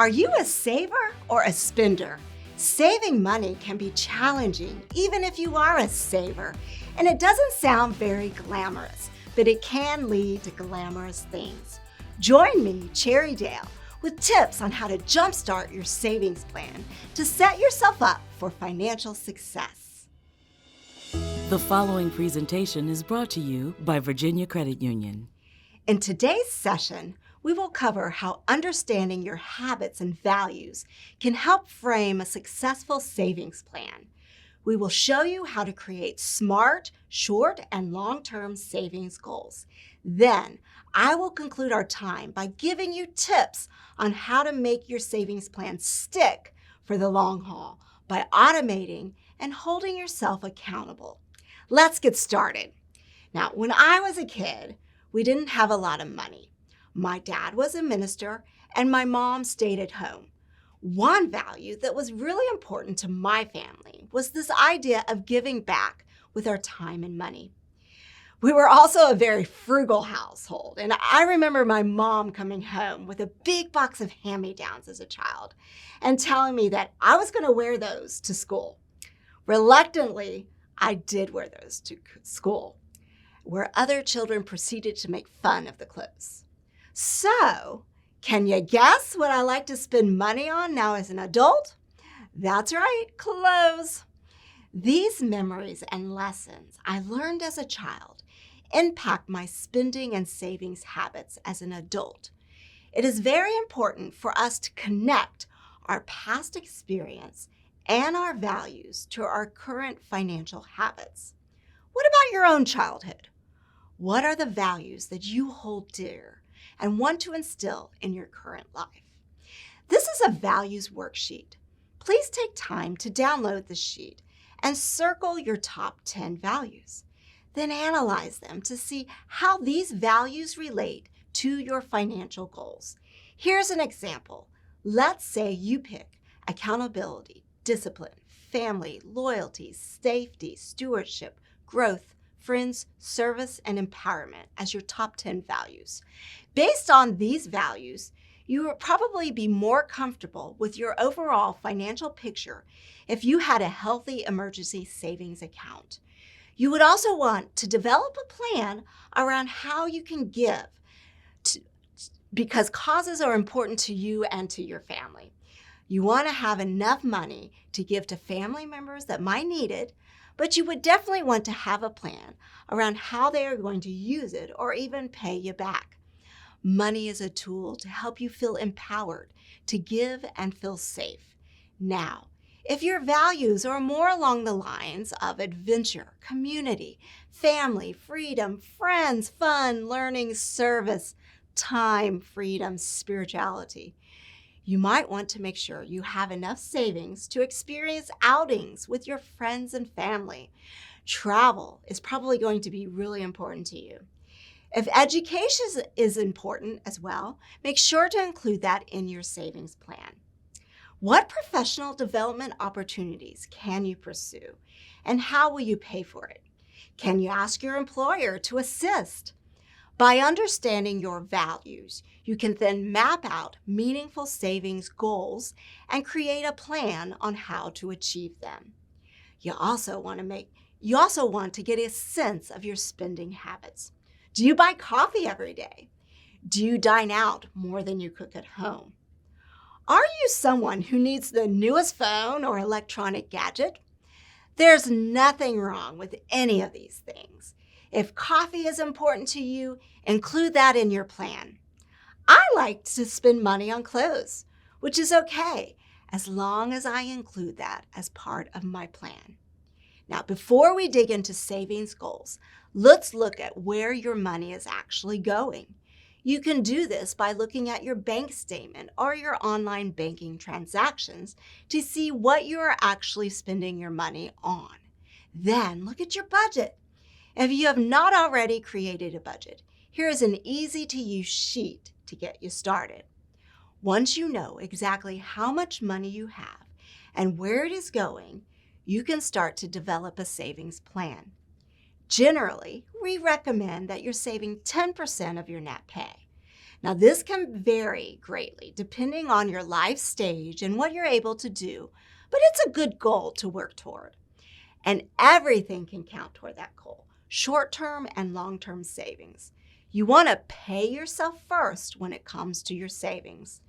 Are you a saver or a spender? Saving money can be challenging, even if you are a saver. And it doesn't sound very glamorous, but it can lead to glamorous things. Join me, Cherry Dale, with tips on how to jumpstart your savings plan to set yourself up for financial success. The following presentation is brought to you by Virginia Credit Union. In today's session, we will cover how understanding your habits and values can help frame a successful savings plan. We will show you how to create smart, short, and long-term savings goals. Then, I will conclude our time by giving you tips on how to make your savings plan stick for the long haul by automating and holding yourself accountable. Let's get started. Now, when I was a kid, we didn't have a lot of money. My dad was a minister and my mom stayed at home. One value that was really important to my family was this idea of giving back with our time and money. We were also a very frugal household, and I remember my mom coming home with a big box of hand-me-downs as a child and telling me that I was going to wear those to school. Reluctantly, I did wear those to school, where other children proceeded to make fun of the clothes. So, can you guess what I like to spend money on now as an adult? That's right, clothes. These memories and lessons I learned as a child impact my spending and savings habits as an adult. It is very important for us to connect our past experience and our values to our current financial habits. What about your own childhood? What are the values that you hold dear and want to instill in your current life? This is a values worksheet. Please take time to download the sheet and circle your top 10 values. Then analyze them to see how these values relate to your financial goals. Here's an example. Let's say you pick accountability, discipline, family, loyalty, safety, stewardship, growth, friends, service, and empowerment as your top 10 values. Based on these values, you would probably be more comfortable with your overall financial picture if you had a healthy emergency savings account. You would also want to develop a plan around how you can give because causes are important to you and to your family. You want to have enough money to give to family members that might need it, but you would definitely want to have a plan around how they are going to use it or even pay you back. Money is a tool to help you feel empowered, to give and feel safe. Now, if your values are more along the lines of adventure, community, family, freedom, friends, fun, learning, service, time, freedom, spirituality, you might want to make sure you have enough savings to experience outings with your friends and family. Travel is probably going to be really important to you. If education is important as well, make sure to include that in your savings plan. What professional development opportunities can you pursue, and how will you pay for it? Can you ask your employer to assist? By understanding your values, you can then map out meaningful savings goals and create a plan on how to achieve them. You also want to get a sense of your spending habits. Do you buy coffee every day? Do you dine out more than you cook at home? Are you someone who needs the newest phone or electronic gadget? There's nothing wrong with any of these things. If coffee is important to you, include that in your plan. I like to spend money on clothes, which is okay, as long as I include that as part of my plan. Now, before we dig into savings goals, let's look at where your money is actually going. You can do this by looking at your bank statement or your online banking transactions to see what you are actually spending your money on. Then look at your budget. If you have not already created a budget, here is an easy-to-use sheet to get you started. Once you know exactly how much money you have and where it is going, you can start to develop a savings plan. Generally, we recommend that you're saving 10% of your net pay. Now, this can vary greatly depending on your life stage and what you're able to do, but it's a good goal to work toward. And everything can count toward that goal, short-term and long-term savings. You want to pay yourself first when it comes to your savings.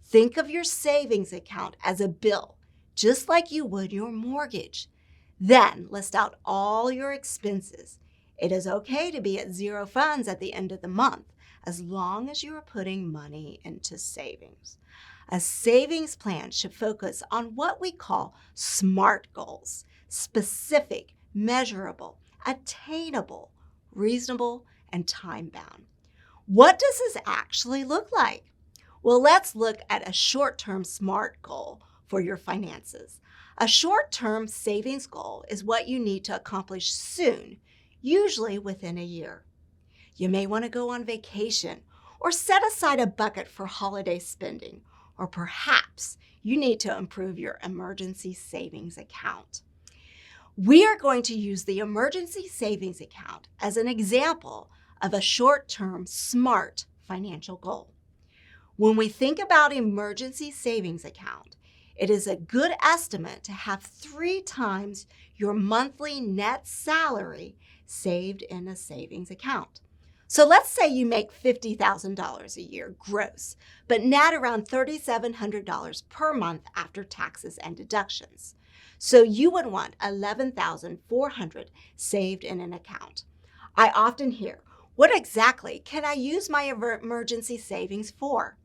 Think of your savings account as a bill, just like you would your mortgage. Then list out all your expenses. It is okay to be at zero funds at the end of the month, as long as you are putting money into savings. A savings plan should focus on what we call SMART goals: specific, measurable, attainable, reasonable, and time-bound. What does this actually look like? Well, let's look at a short-term SMART goal for your finances. A short-term savings goal is what you need to accomplish soon, usually within a year. You may want to go on vacation or set aside a bucket for holiday spending, or perhaps you need to improve your emergency savings account. We are going to use the emergency savings account as an example of a short-term SMART financial goal. When we think about emergency savings account, it is a good estimate to have 3 times your monthly net salary saved in a savings account. So let's say you make $50,000 a year gross, but net around $3,700 per month after taxes and deductions. So you would want $11,400 saved in an account. I often hear, what exactly can I use my emergency savings for?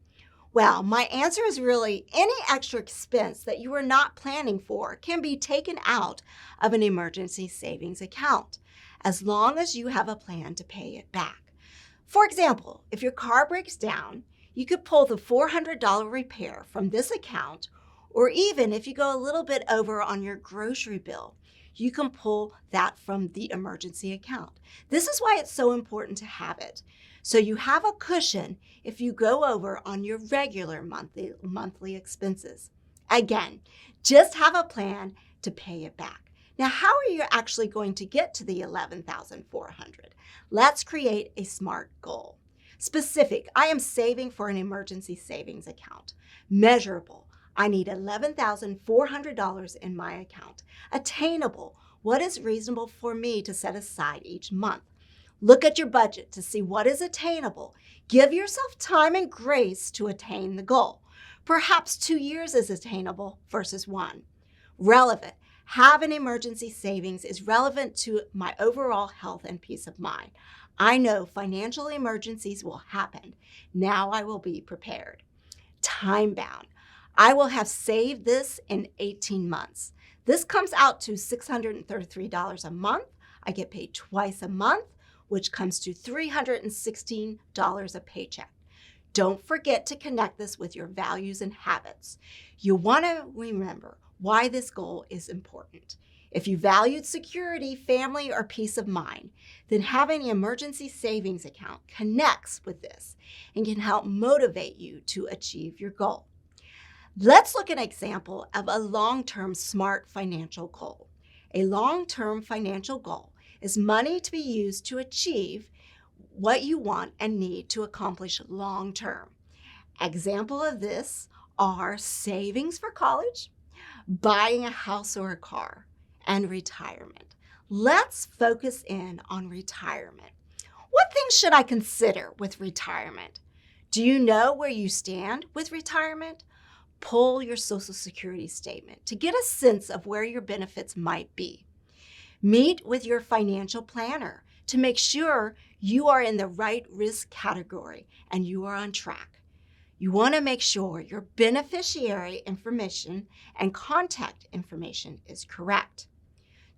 Well, my answer is really any extra expense that you are not planning for can be taken out of an emergency savings account, as long as you have a plan to pay it back. For example, if your car breaks down, you could pull the $400 repair from this account, or even if you go a little bit over on your grocery bill, you can pull that from the emergency account. This is why it's so important to have it, so you have a cushion if you go over on your regular monthly expenses. Again, just have a plan to pay it back. Now, how are you actually going to get to the $11,400? Let's create a SMART goal. Specific, I am saving for an emergency savings account. Measurable, I need $11,400 in my account. Attainable, what is reasonable for me to set aside each month? Look at your budget to see what is attainable. Give yourself time and grace to attain the goal. Perhaps 2 years is attainable versus 1. Relevant, have an emergency savings is relevant to my overall health and peace of mind. I know financial emergencies will happen. Now I will be prepared. Time bound, I will have saved this in 18 months. This comes out to $633 a month. I get paid twice a month, which comes to $316 a paycheck. Don't forget to connect this with your values and habits. You want to remember why this goal is important. If you valued security, family, or peace of mind, then having an emergency savings account connects with this and can help motivate you to achieve your goal. Let's look at an example of a long-term SMART financial goal. A long-term financial goal is money to be used to achieve what you want and need to accomplish long-term. Example of this are savings for college, buying a house or a car, and retirement. Let's focus in on retirement. What things should I consider with retirement? Do you know where you stand with retirement? Pull your Social Security statement to get a sense of where your benefits might be. Meet with your financial planner to make sure you are in the right risk category and you are on track. You want to make sure your beneficiary information and contact information is correct.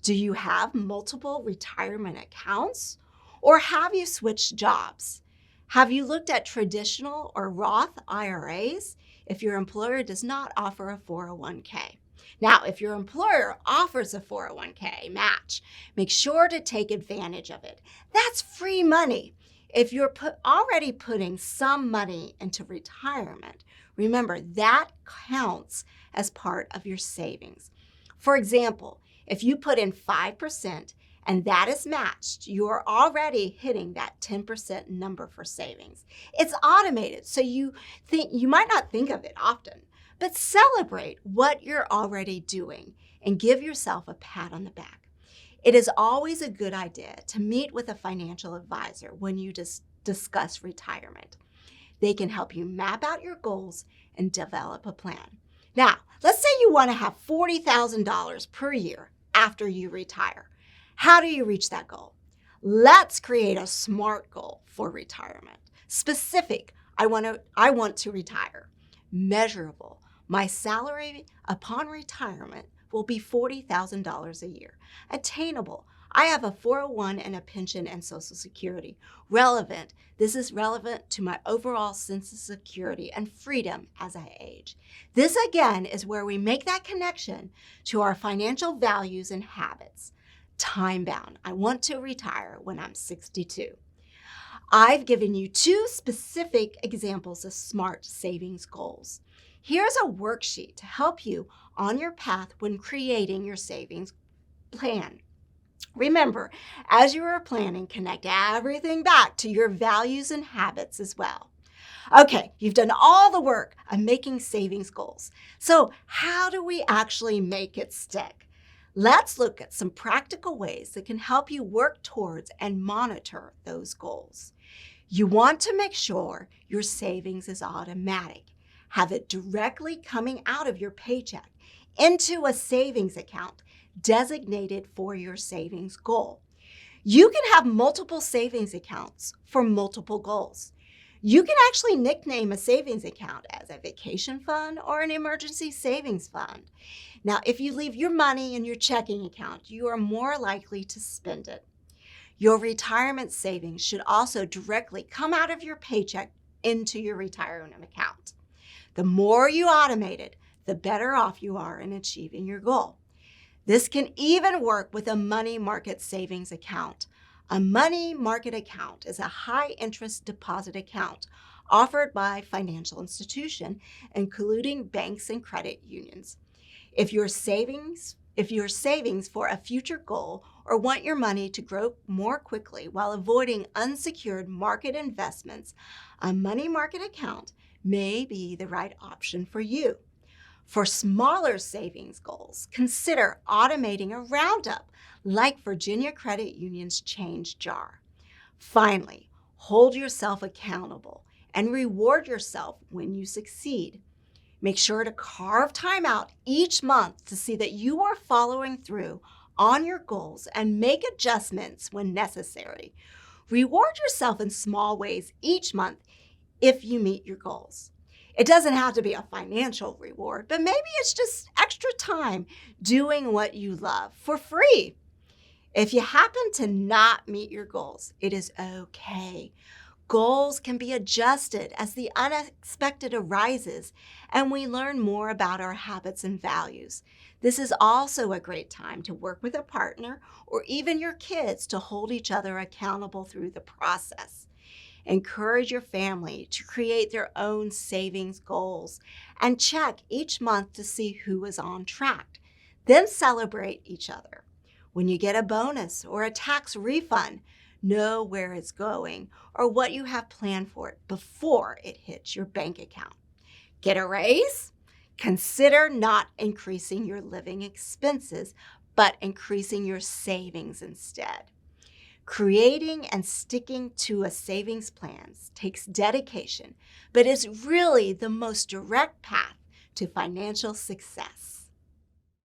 Do you have multiple retirement accounts, or have you switched jobs? Have you looked at traditional or Roth IRAs if your employer does not offer a 401k? Now, if your employer offers a 401k match, make sure to take advantage of it. That's free money. If you're already putting some money into retirement, remember that counts as part of your savings. For example, if you put in 5% and that is matched, you're already hitting that 10% number for savings. It's automated, so you might not think of it often, but celebrate what you're already doing and give yourself a pat on the back. It is always a good idea to meet with a financial advisor when you discuss retirement. They can help you map out your goals and develop a plan. Now, let's say you want to have $40,000 per year after you retire. How do you reach that goal? Let's create a SMART goal for retirement. Specific, I want to retire. Measurable, my salary upon retirement will be $40,000 a year. Attainable, I have a 401 and a pension and Social Security. Relevant, this is relevant to my overall sense of security and freedom as I age. This again is where we make that connection to our financial values and habits. Time bound, I want to retire when I'm 62. I've given you 2 specific examples of SMART savings goals. Here's a worksheet to help you on your path when creating your savings plan. Remember, as you are planning, connect everything back to your values and habits as well. Okay, you've done all the work of making savings goals. So how do we actually make it stick? Let's look at some practical ways that can help you work towards and monitor those goals. You want to make sure your savings is automatic. Have it directly coming out of your paycheck into a savings account designated for your savings goal. You can have multiple savings accounts for multiple goals. You can actually nickname a savings account as a vacation fund or an emergency savings fund. Now, if you leave your money in your checking account, you are more likely to spend it. Your retirement savings should also directly come out of your paycheck into your retirement account. The more you automate it, the better off you are in achieving your goal. This can even work with a money market savings account. A money market account is a high-interest deposit account offered by financial institutions, including banks and credit unions. If your savings for a future goal or want your money to grow more quickly while avoiding unsecured market investments, a money market account may be the right option for you. For smaller savings goals, consider automating a roundup like Virginia Credit Union's Change Jar. Finally, hold yourself accountable and reward yourself when you succeed. Make sure to carve time out each month to see that you are following through on your goals and make adjustments when necessary. Reward yourself in small ways each month if you meet your goals. It doesn't have to be a financial reward, but maybe it's just extra time doing what you love for free. If you happen to not meet your goals, it is okay. Goals can be adjusted as the unexpected arises and we learn more about our habits and values. This is also a great time to work with a partner or even your kids to hold each other accountable through the process. Encourage your family to create their own savings goals and check each month to see who is on track. Then celebrate each other. When you get a bonus or a tax refund, know where it's going or what you have planned for it before it hits your bank account. Get a raise? Consider not increasing your living expenses, but increasing your savings instead. Creating and sticking to a savings plan takes dedication, but is really the most direct path to financial success.